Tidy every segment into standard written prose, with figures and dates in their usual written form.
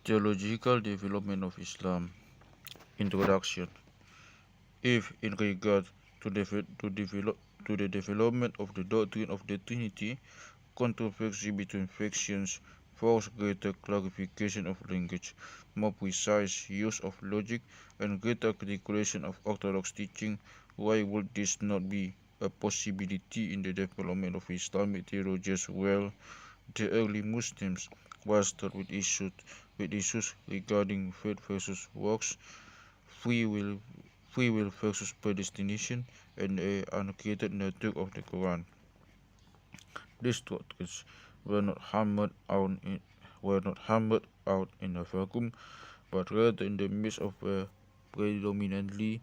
Theological development of Islam. Introduction. If, in regard to, to the development of the doctrine of the Trinity, controversy between factions forced greater clarification of language, more precise use of logic, and greater articulation of orthodox teaching, why would this not be a possibility in the development of Islamic theology as well? The early Muslims were struck with issues regarding faith versus works, free will, free will versus predestination, and the uncreated nature of the Quran. These doctrines were not hammered out in a vacuum, but rather in the midst of a predominantly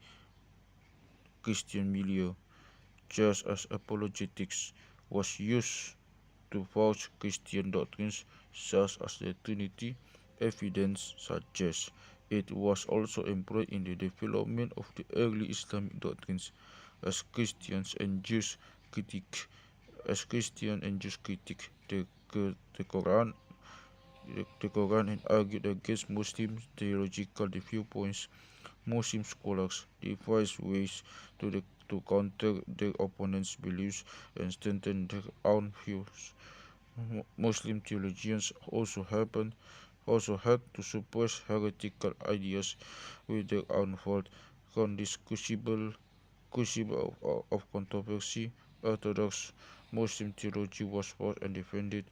Christian milieu, just as apologetics was used to vouch Christian doctrines such as the Trinity. Evidence suggests it was also employed in the development of the early Islamic doctrines as Christians and Jews critique the Quran and argued against Muslim theological viewpoints. Muslim scholars devised ways to counter their opponents' beliefs and strengthen their own views. Muslim theologians also had to suppress heretical ideas with their own fault, crucible of controversy. Orthodox Muslim theology was fought and defended.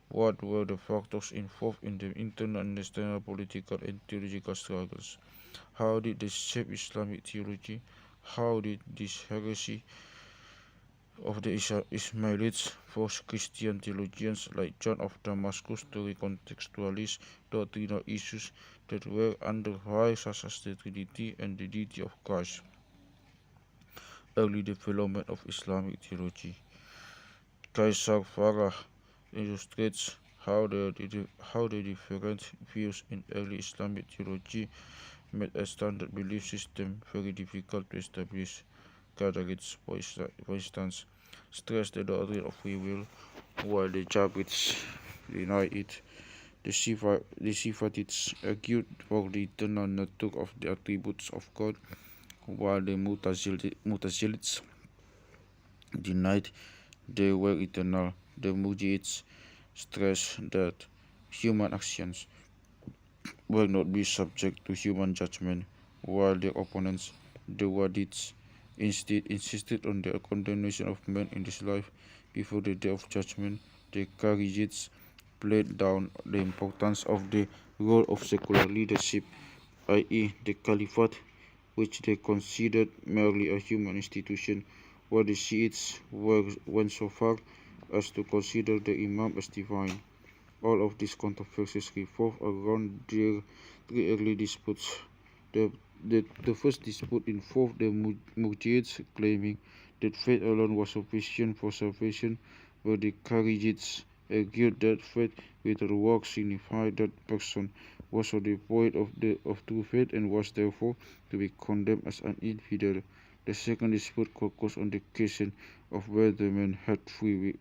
What were the factors involved in the internal and external political and theological struggles? How did they shape Islamic theology? How did this heresy of the Ismailites force Christian theologians like John of Damascus to recontextualize doctrinal issues that were under fire, such as the Trinity and the deity of Christ? Early development of Islamic theology. Kaisar Farah illustrates how the different views in early Islamic theology made a standard belief system very difficult to establish. Qadarites, for instance, stress the doctrine of free will, while the Jabrites deny it. The Sifatites argued for the eternal nature of the attributes of God, while the Mutazilites denied they were eternal. The Mujids stressed that human actions will not be subject to human judgment, while their opponents, the Wadids, instead insisted on the condemnation of man in this life before the day of judgment. The Kharijites played down the importance of the role of secular leadership, i.e. the caliphate, which they considered merely a human institution, while the Shiites went so far as to consider the Imam as divine. All of these controversies revolve around their three early disputes. The first dispute involved the Murjids claiming that faith alone was sufficient for salvation, while the Kharijites argued that faith without works signified that person was devoid of true faith and was therefore to be condemned as an infidel. The second dispute focused on the question of whether man had free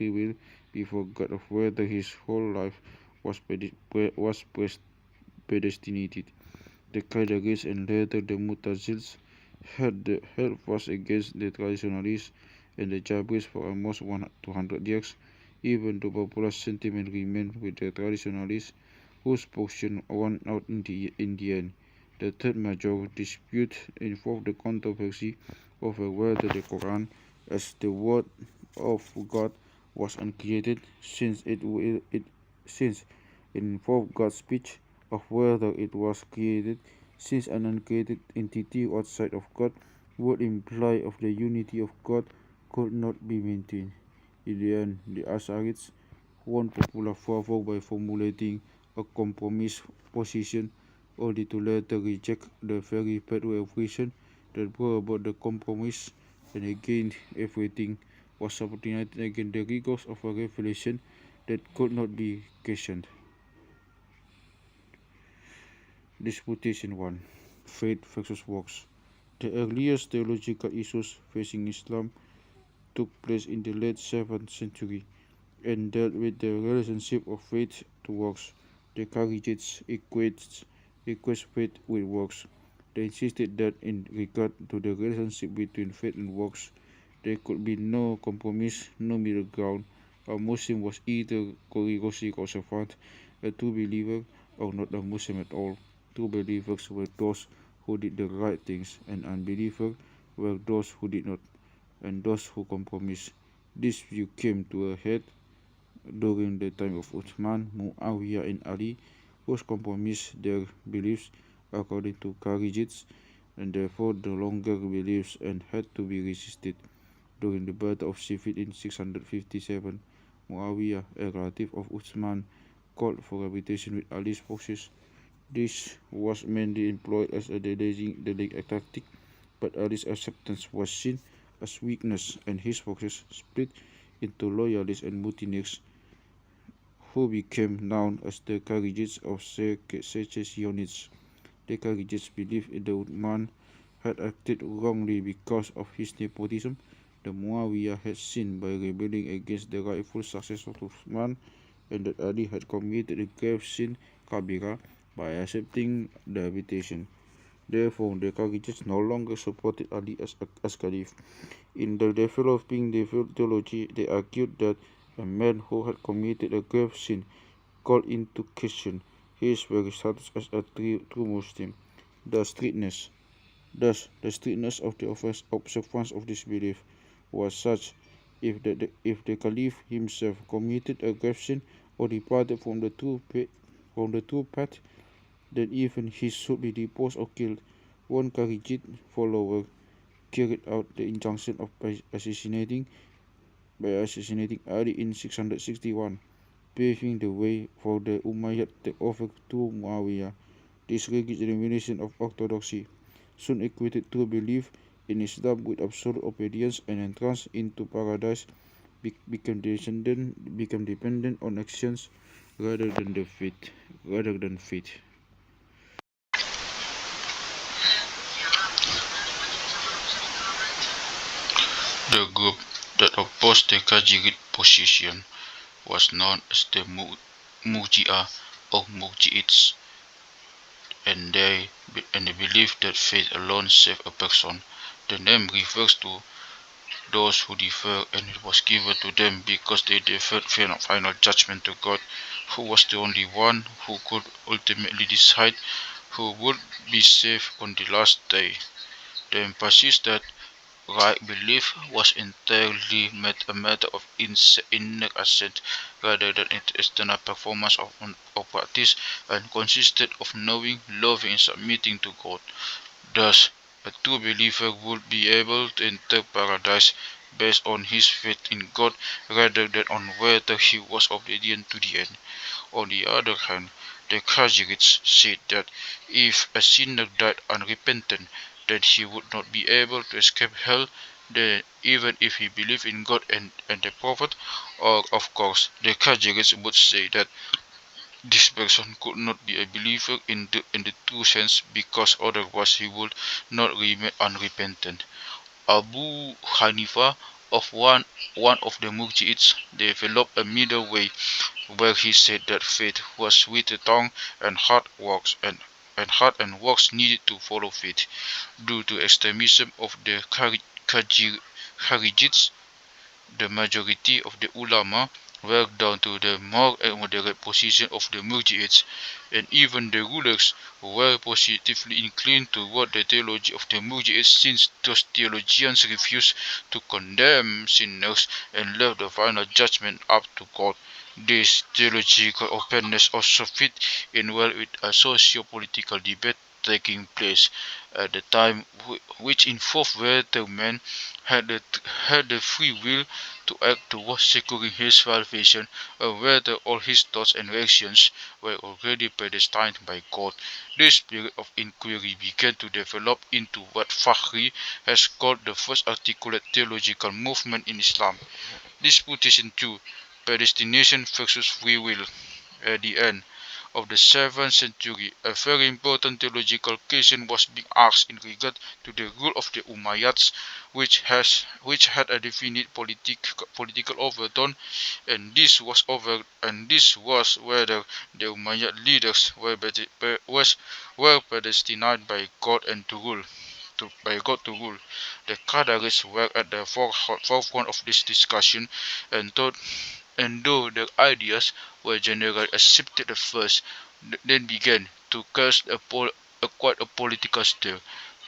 will before God, of whether his whole life was predestinated. The Qadarites and later the Mutazils held fast against the traditionalists and the Jabrites for almost 200 years, even though popular sentiment remained with the traditionalists, whose position won out in the end. The third major dispute involved the controversy over whether the Quran, as the word of God, was uncreated, since it involved God's speech, of whether it was created, since an uncreated entity outside of God would imply of the unity of God could not be maintained. In the end, the Ash'arites won popular favor by formulating a compromise position, only to later reject the very pathway of reason that brought about the compromise, and again everything was subordinated against the rigors of a revelation that could not be questioned. Disputation 1. Faith versus works. The earliest theological issues facing Islam took place in the late 7th century and dealt with the relationship of faith to works. The Kharijites equates faith with works. They insisted that in regard to the relationship between faith and works, there could be no compromise, no middle ground. A Muslim was either rigorously observant, a true believer, or not a Muslim at all. True believers were those who did the right things, and unbelievers were those who did not, and those who compromised. This view came to a head during the time of Uthman, Muawiyah, and Ali, who compromised their beliefs according to Kharijites, and therefore no longer beliefs and had to be resisted. During the Battle of Siffin in 657, Muawiyah, a relative of Uthman, called for arbitration with Ali's forces. This was mainly employed as a delaying tactic, but Ali's acceptance was seen as weakness, and his forces split into loyalists and mutineers, who became known as the Kharijites or Secessionists. The Kharijites believed the Uthman had acted wrongly because of his nepotism. The Muawiyah had sinned by rebelling against the rightful successor of Uthman, and that Ali had committed a grave sin, Kabira, by accepting the arbitration. Therefore, the Kharijites no longer supported Ali as Caliph. In the developing theology, they argued that a man who had committed a grave sin called into question his very status as a true Muslim. The strictness, the strictness of the observance of this belief was such: if the Caliph himself committed a grave sin or departed from the true path, then even he should be deposed or killed. One Kharijite follower carried out the injunction of assassinating Ali in 661, paving the way for the Umayyad takeover to Muawiyah. This rigid denomination of orthodoxy soon equated true belief in Islam with absolute obedience, and entrance into paradise became dependent on actions rather than faith. The group that opposed the Kharijite position was known as the Murji'ah or Murji'ites, and they believed that faith alone saved a person. The name refers to those who defer, and it was given to them because they deferred final judgment to God, who was the only one who could ultimately decide who would be saved on the last day. The emphasis that right belief was entirely a matter of inner assent rather than external performance of practice, and consisted of knowing, loving, and submitting to God. Thus, a true believer would be able to enter paradise based on his faith in God rather than on whether he was obedient to the end. On the other hand, the Khazarites said that if a sinner died unrepentant, then he would not be able to escape hell, even if he believed in God and the Prophet. Or, of course, the Khazarites would say that this person could not be a believer in the true sense, because otherwise he would not remain unrepentant. Abu Hanifa, one of the Murji'ites, developed a middle way where he said that faith was with the tongue and heart and works needed to follow faith. Due to extremism of the Kharijites, the majority of the ulama were down to the more moderate position of the Murji'ites, and even the rulers were positively inclined toward the theology of the Murji'ites, since those theologians refused to condemn sinners and left the final judgment up to God. This theological openness also fit in well with a socio-political debate taking place at the time, which involved whether man had the free will to act towards securing his salvation, or whether all his thoughts and actions were already predestined by God. This spirit of inquiry began to develop into what Fakhri has called the first articulate theological movement in Islam. This put it into predestination versus free will. At the end of the 7th century, a very important theological question was being asked in regard to the rule of the Umayyads, which had a definite political overtone, and this was whether the Umayyad leaders were predestined by God and to rule. By God to rule. The Qadarists were at the forefront of this discussion, and though their ideas were generally accepted at first, then began to cast quite a political stir.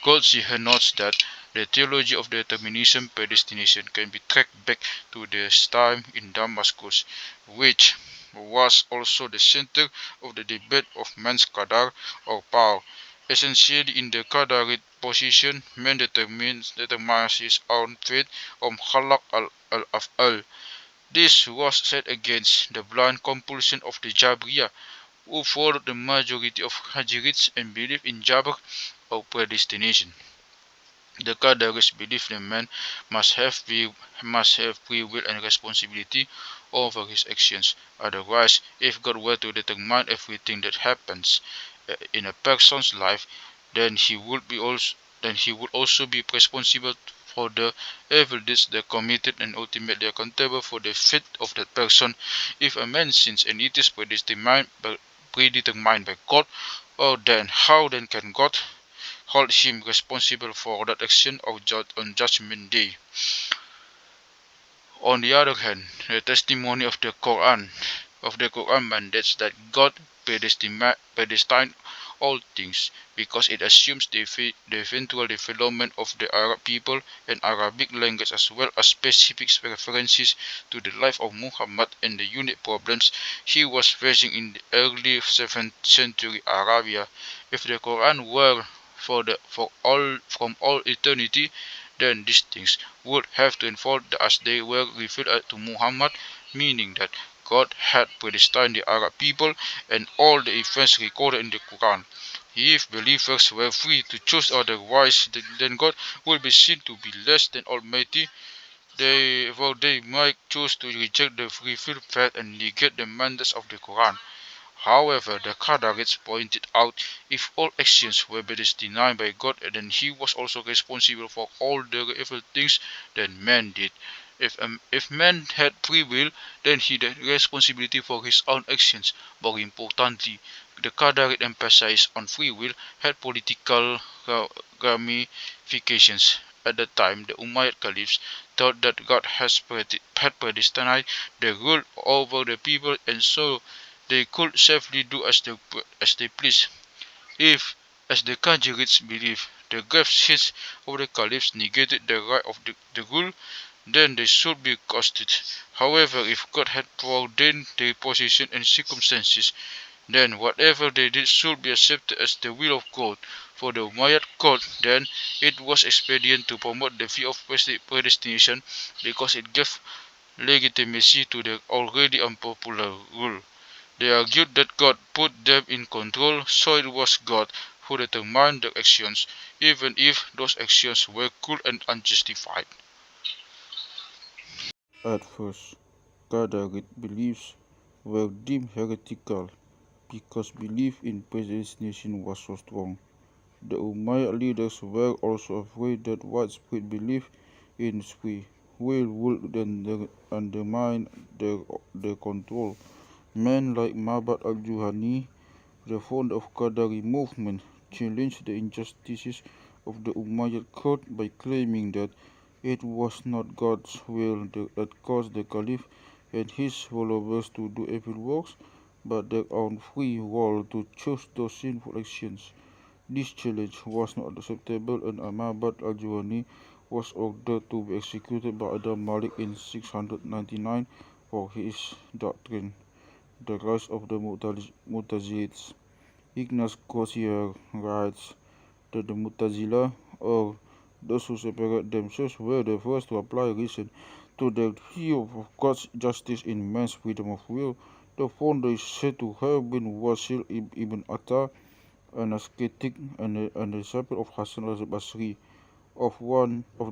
Goldsmith notes that the theology of determinism predestination can be tracked back to this time in Damascus, which was also the center of the debate of man's qadar or power. Essentially, in the Qadarite position, man determines his own fate from khalaq al-af'al. This was set against the blind compulsion of the Jabriya, who followed the majority of Hajirites and believed in Jabr or predestination. The Qadarists believed that man must have free will and responsibility over his actions. Otherwise, if God were to determine everything that happens in a person's life, then he would also be responsible for the evil deeds they committed and ultimately accountable for the fate of that person. If a man sins and it is predetermined by God, how then can God hold him responsible for that action on Judgment Day? On the other hand, the testimony of the Quran mandates that God predestined all things, because it assumes the eventual development of the Arab people and Arabic language, as well as specific references to the life of Muhammad and the unique problems he was facing in the early 7th century Arabia. If the Quran were from all eternity, then these things would have to unfold as they were revealed to Muhammad, meaning that God had predestined the Arab people and all the events recorded in the Quran. If believers were free to choose otherwise, then God would be seen to be less than almighty. They might choose to reject the revealed faith and negate the mandates of the Quran. However, the Qadarites pointed out, if all actions were predestined by God, then he was also responsible for all the evil things that man did. If man had free will, then he had responsibility for his own actions. More importantly, the Qadarit emphasis on free will had political ramifications. At the time, the Umayyad caliphs thought that God had predestined the rule over the people, and so they could safely do as they pleased. If, as the Qadarites believe, the grave sins of the caliphs negated the right of the rule, then they should be ousted. However, if God had foreordained their position and circumstances, then whatever they did should be accepted as the will of God. For the Umayyad court, then, it was expedient to promote the view of predestination, because it gave legitimacy to the already unpopular rule. They argued that God put them in control, so it was God who determined their actions, even if those actions were cruel and unjustified. At first, Qadarit beliefs were deemed heretical because belief in predestination was so strong. The Umayyad leaders were also afraid that widespread belief in free will would undermine their control. Men like Mabad al-Juhani, the founder of Qadari movement, challenged the injustices of the Umayyad court by claiming that it was not God's will that caused the Caliph and his followers to do evil works, but their own free will to choose those sinful actions. This challenge was not acceptable, and Mabad al-Juhani was ordered to be executed by Adam Malik in 699 for his doctrine. The rise of the Mutazilites. Ignaz Grossier writes that the Mutazila, or those who separate themselves, were the first to apply reason to the view of God's justice in man's freedom of will. The founder is said to have been Wasil ibn Atta, an ascetic and a disciple of Hassan al-Basri, of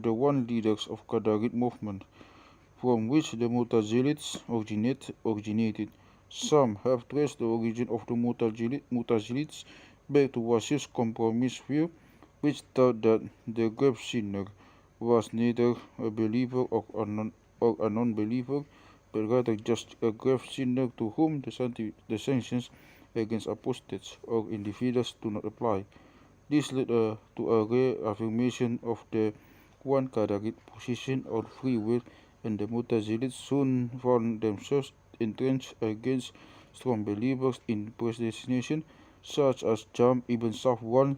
the one leaders of Qadarit movement, from which the Mutazilites originated. Some have traced the origin of the Mutazilites back to Wasif's compromise view, which thought that the grave sinner was neither a believer or a non-believer, but rather just a grave sinner to whom the sanctions against apostates or individuals do not apply. This led to a reaffirmation of the one Qadaric position on free will, and the Mutazilites soon found themselves entrenched against strong believers in predestination, such as Jam ibn Safwan.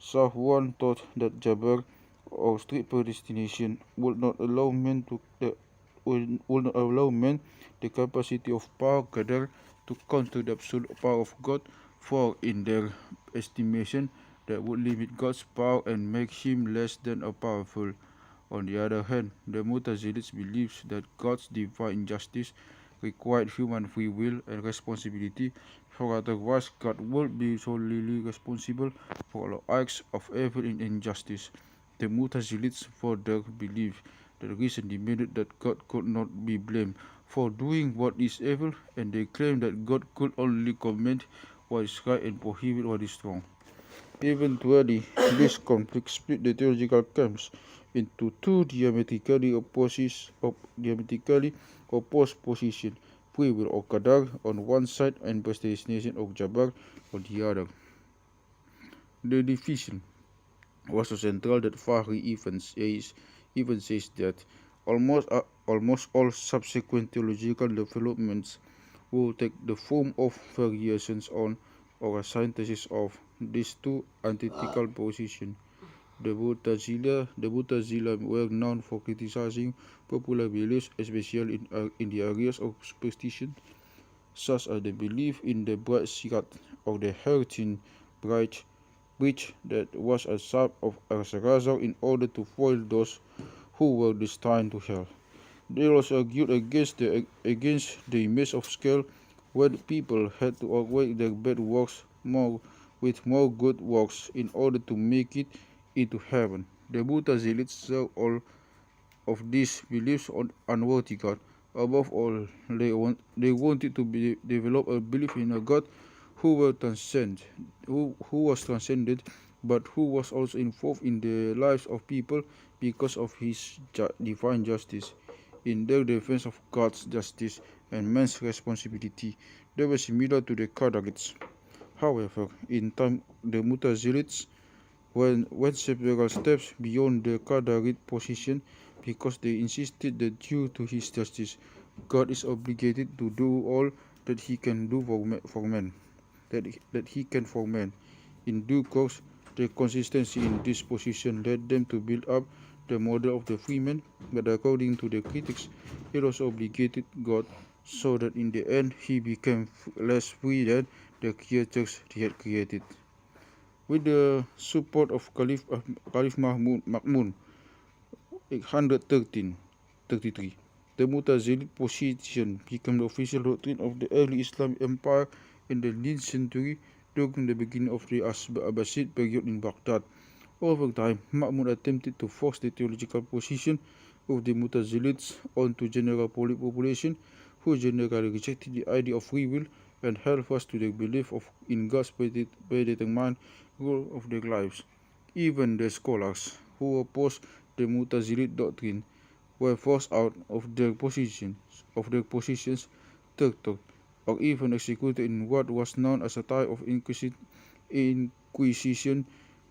Safwan taught that Jabr, or strict predestination, would not allow men the capacity of power qadar to counter the absolute power of God, for in their estimation that would limit God's power and make him less than a powerful. On the other hand, the Mutazilites believes that God's divine justice required human free will and responsibility, for otherwise God would be solely responsible for all acts of evil and injustice. The Mutazilites further believe that reason demanded that God could not be blamed for doing what is evil, and they claim that God could only command what is right and prohibit what is wrong. Eventually, this conflict split the theological camps into two diametrically opposed positions: free will or qadar on one side and predestination or jabar on the other. The division was so central that Fahri even says that almost all subsequent theological developments will take the form of variations on or a synthesis of these two antithetical positions. The Mu'tazila were known for criticizing popular beliefs, especially in the areas of superstition, such as the belief in the bright sirat or the Hertin bright bridge that was a sub of Azrael in order to foil those who were destined to hell. They also argued against the image of scale, where people had to outweigh their bad works with more good works in order to make it into heaven. The Mutazilites saw all of these beliefs on unworthy God. Above all, they wanted to develop a belief in a God who was transcendent, but who was also involved in the lives of people because of his divine justice. In their defense of God's justice and man's responsibility, they were similar to the Qadarites. However, in time, the Mutazilites went several steps beyond the Qadari position because they insisted that due to his justice, God is obligated to do all that he can do for man. That he can for man. In due course, their consistency in this position led them to build up the model of the free man, but according to the critics, it also obligated God, so that in the end he became less free than the creatures he had created. With the support of Caliph Ma'mun 833, the Mutazilite position became the official doctrine of the early Islamic Empire in the 9th century during the beginning of the Abbasid period in Baghdad. Over time, Ma'mun attempted to force the theological position of the Mutazilites onto general population, who generally rejected the idea of free will and held fast to their belief in God's predetermined rule of their lives. Even the scholars who opposed the Mutazilite doctrine were forced out of their positions, tortured, or even executed in what was known as a type of inquisition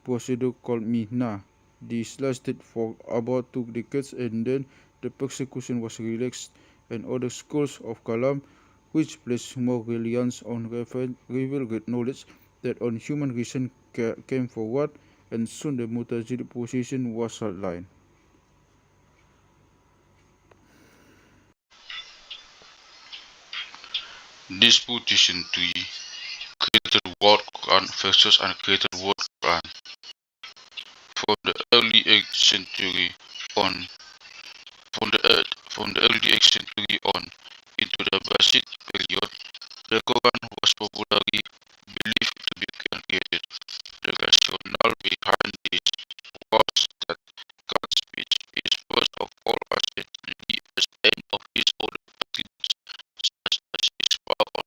procedure called Mihna. This lasted for about 2 decades, and then the persecution was relaxed, and other schools of Kalam, which placed more reliance on revealed knowledge than on human reason, came forward, and soon the Mutazilite position was sidelined. This position to created word Quran versus uncreated word Quran. From the early 8th century on, from the early 8th century on into the Abbasid period, the Quran was popularly believed to be uncreated. The rationale behind this was that God's speech is first of all as end of his own attributes, such as his power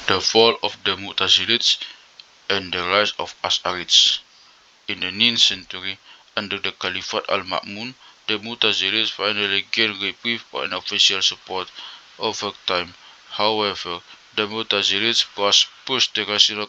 The fall of the Mu'tazilites and the rise of Ash'arites. In the 9th century, under the Caliphate al-Ma'mun, the Mu'tazilites finally gained reprieve and official support. Over time, however, the Mu'tazilites pushed the rational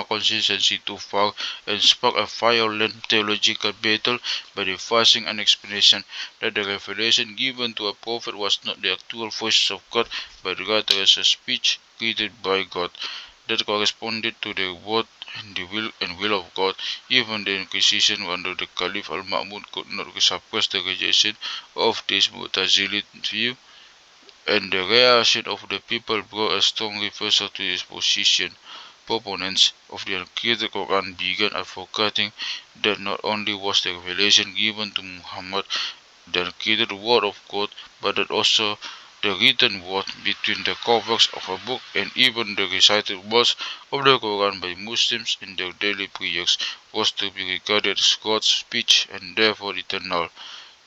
consistency too far and sparked a violent theological battle by devising an explanation that the revelation given to a prophet was not the actual voice of God but rather as a speech created by God that corresponded to the word and the will of God. Even the Inquisition under the Caliph al-Ma'mun could not suppress the rejection of this Mu'tazilite view, and the reaction of the people brought a strong reversal to this position. Proponents of the uncreated Quran began advocating that not only was the revelation given to Muhammad the uncreated word of God, but that also the written word between the covers of a book and even the recited words of the Quran by Muslims in their daily prayers was to be regarded as God's speech and therefore eternal.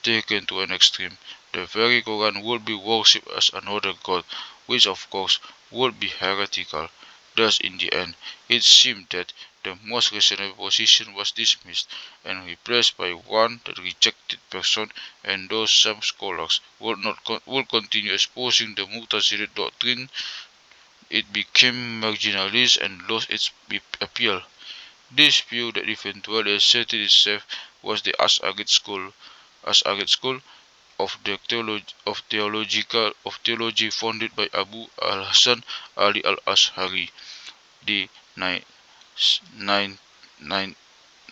Taken to an extreme, the very Quran would be worshipped as another God, which of course would be heretical. Thus, in the end, it seemed that the most reasonable position was dismissed and replaced by one that rejected person, and those some scholars would continue exposing the Mu'tazilite doctrine. It became marginalized and lost its appeal. This view that eventually asserted itself was the Ash'arite school of theology founded by Abu al-Hasan Ali al-Ash'ari, the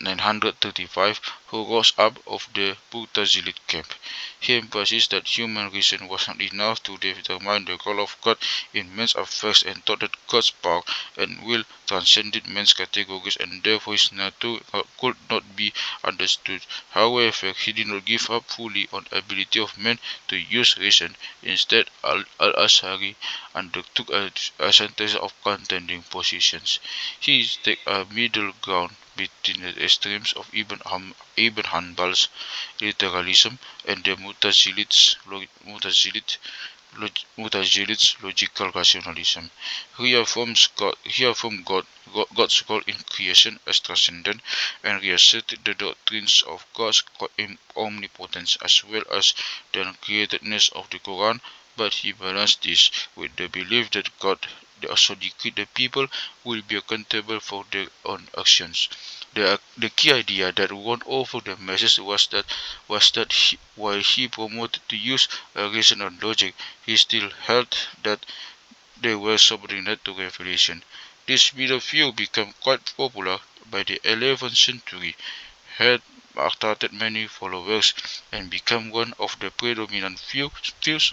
935, who rose up of the Mu'tazilite camp. He emphasized that human reason was not enough to determine the role of God in man's affairs and taught that God's power and will transcended man's categories and therefore his nature could not be understood. However, he did not give up fully on the ability of man to use reason. Instead, al-Ash'ari undertook a synthesis of contending positions. He took a middle ground between the extremes of Ibn Hanbal's literalism and the Mutazilite's logical rationalism. He affirmed God's role in creation as transcendent and reasserted the doctrines of God's omnipotence as well as the uncreatedness of the Quran, but he balanced this with the belief that God also decreed the people will be accountable for their own actions. The key idea that won over the masses was that while he promoted the use of reason and logic, he still held that they were subordinate to revelation. This middle view became quite popular by the 11th century, had attracted many followers, and became one of the predominant views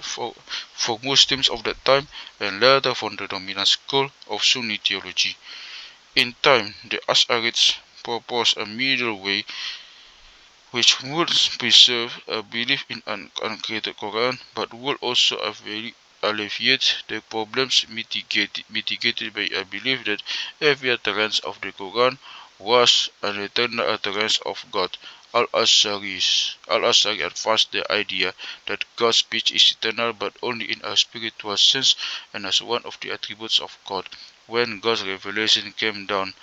for Muslims of that time, and later for the dominant school of Sunni theology. In time, the Ash'arites proposed a middle way which would preserve a belief in an uncreated Quran but would also alleviate the problems mitigated by a belief that every utterance of the Quran was an eternal utterance of God. Al-Ash'ari advanced the idea that God's speech is eternal but only in a spiritual sense and as one of the attributes of God. When God's revelation came down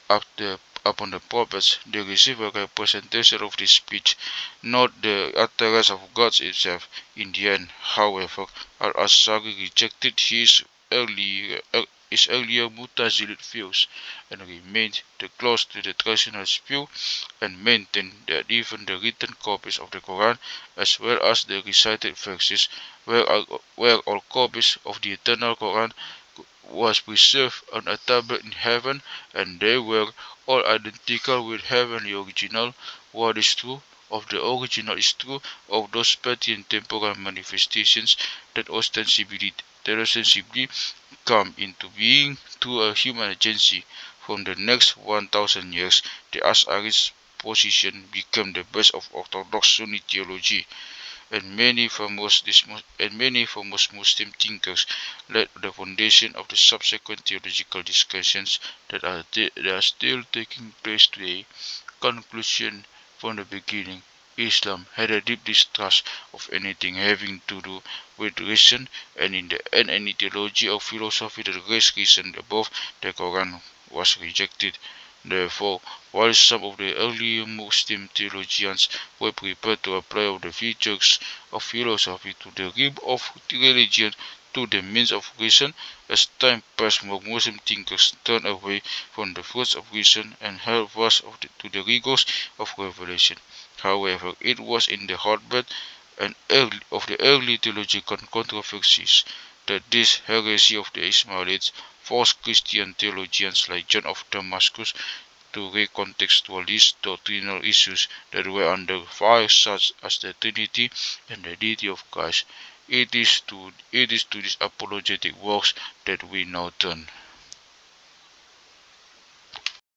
upon the prophets, they received a representation of this speech, not the utterance of God itself. In the end, however, al-Ash'ari rejected his earlier Mu'tazilite views and remained close to the traditionalist view and maintained that even the written copies of the Quran as well as the recited verses were all copies of the eternal Quran was preserved on a tablet in heaven, and they were all identical with heavenly original. What is true of the original is true of those petty and temporal manifestations that ostensibly come into being through a human agency. From the next 1,000 years, the Ash'ari's position became the base of orthodox Sunni theology, and many famous Muslim thinkers laid the foundation of the subsequent theological discussions that are still taking place today. Conclusion from the beginning. Islam had a deep distrust of anything having to do with reason, and in the end any theology or philosophy that raised reason above the Quran was rejected. Therefore, while some of the early Muslim theologians were prepared to apply the features of philosophy to the realm of religion to the means of reason, as time passed more Muslim thinkers turned away from the fruits of reason and held fast to the rigors of revelation. However, it was in the hotbed of the early theological controversies that this heresy of the Ismailites forced Christian theologians like John of Damascus to recontextualize doctrinal issues that were under fire, such as the Trinity and the deity of Christ. It is to these apologetic works that we now turn.